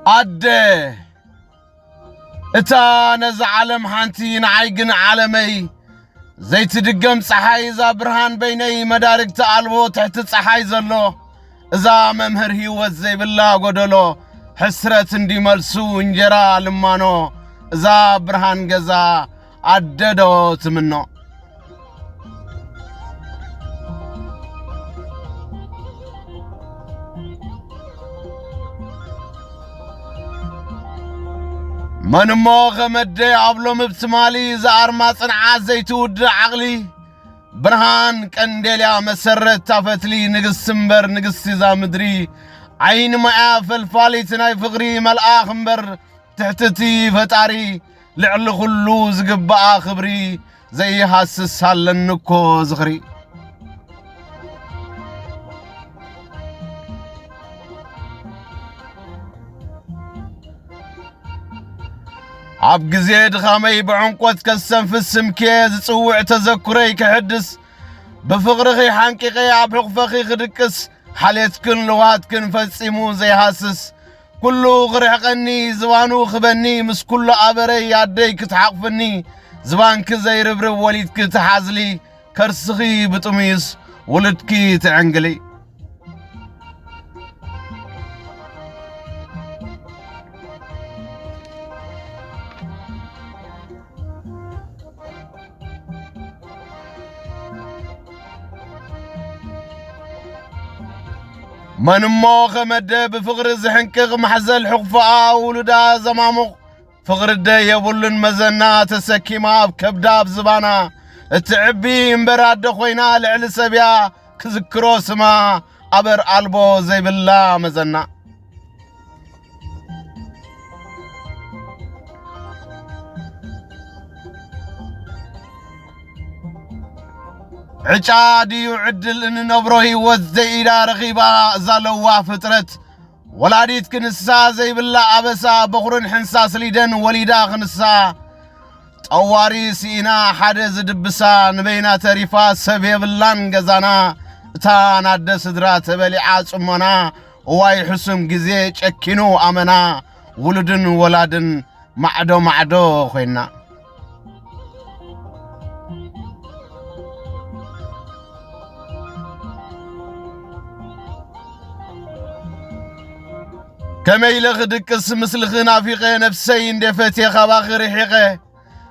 أدي إتا نزعلم حانتي نعيقن عالمي زي تدقم صحاي إذا برهان بيني مدارك تقلبو تحت صحاي زلو إذا ممهر هيوت زي بالله قدلو حسرة اندي ملسو انجرا لمانو إذا برهان قزا عددو تمنو من موغ مدي عبلو مبتمالي زار ما صنع زيتود عقلي برهان كندليا مسرت تافتلي نقص سمبر نقص سيزا مدري عين ما فالفالي تناي فغري ملآخ مبر تحتتي فتاري لعل خلوز قبا خبري زي حاسس هالنكو زغري عب قزيد خامي بعنقوت كسن في السمكيز تصوع تذكري كحدس بفغرخي حانكي عب حقفخي خدكس حاليتكن لواتكن فتصيمو زي حاسس كله غرحقني زوانو خبني مس كله عبري ياديك تحقفني زوانك زي ربرب وليدك تحازلي كرسخي بطميس ولدكي تعنقلي من موخ مدى بفقر زحنكغ محزل حقفاء ولدا زمامو فقر الدي يبولن مزنا تسكيما بكبدا بزبانا التعبي مبراد خوينا لعل سبيا كذكرو سما عبر ألبو زي بالله مزنا عجادي يعدل إن نبروه وزي إلى رغيبا زالوا فترت ولاديت كنسا زي بالله أبسا بخرن حنساس ليدن وليدا خنسا طواري سينا حدز دبسا نبينا تريفا سبي باللان غزانا تانا دسدرات بلي عاصمنا واي حسم غزي چكينو امنا ولدن ولادن معدو خوينا كما يلغدك اسمسل خنافيقه نفسي اندفتي خباخر حيقه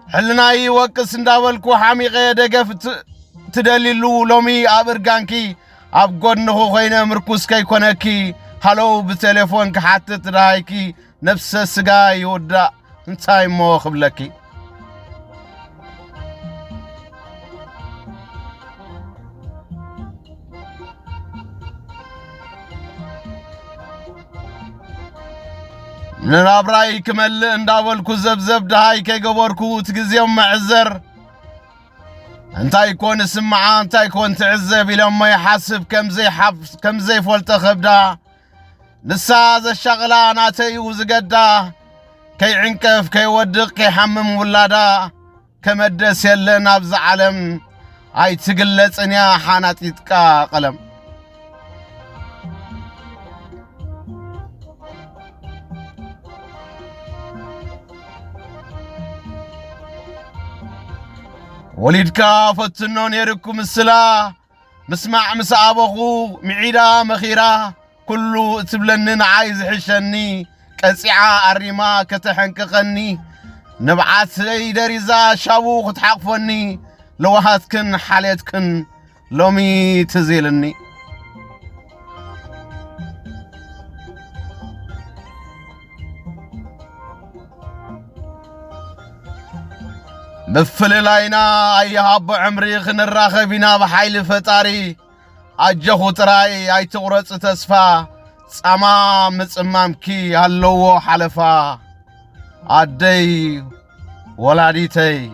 حلناي وقس انداولكو حميقه دقفت تدللو لومي ابرغانكي ابغونخو خوينا مركوس كاي كونكي هالو بتليفون كحاتت رايكي نفس السغا يودا انتاي مو خبلكي نرابراي كمل انداولكو زبزب دهاي كي قبوركو تقزيهم معزر انتا يكون سمعا انتا يكون تعزب الى ما يحاسب كم زي فولت خبدا نسا ذا الشغلة ناتي وزقدا كي عنكف كي ودق كي حمم ولادا كمدس يلن ابز عالم اي تقلت انيا حانات يتقا قلم وليدكا فتنون يركم السلا مسمع مسابخو معيدا مخيرا كله تبلنن عايز حشني كسعا أريما كتحنكقني نبعات سي دريزا شابوخ تحقفني لو هاتكن حاليتكن لومي تزيلني مفل لاينا ايها ابو عمري خنراخ بنا بحيل فتاري اجخو تراي اي تقرص تسفا صما مصمامكي هلو حلفا ادي ولاديتي